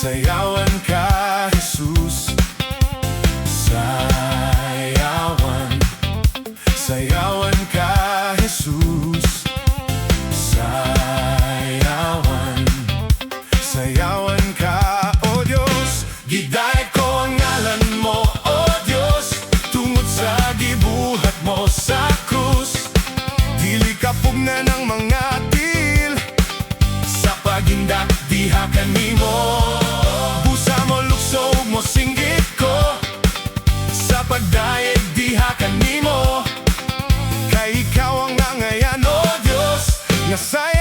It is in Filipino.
Sayawan ka, Jesus. Sayawan. Sayawan ka, Jesus. Sayawan. Sayawan ka, O Diyos. Gidayat ko ang ngalan mo, O Diyos. Tungod sa gibuhat mo sa krus. Dili ka pugna ng mga til. Sa pagindak diha kanimo. Busa mo, lukso mo, singgit ko. Sa pagdaig diha kanimo. Kay ikaw ang angayan, O Diyos. Nga saya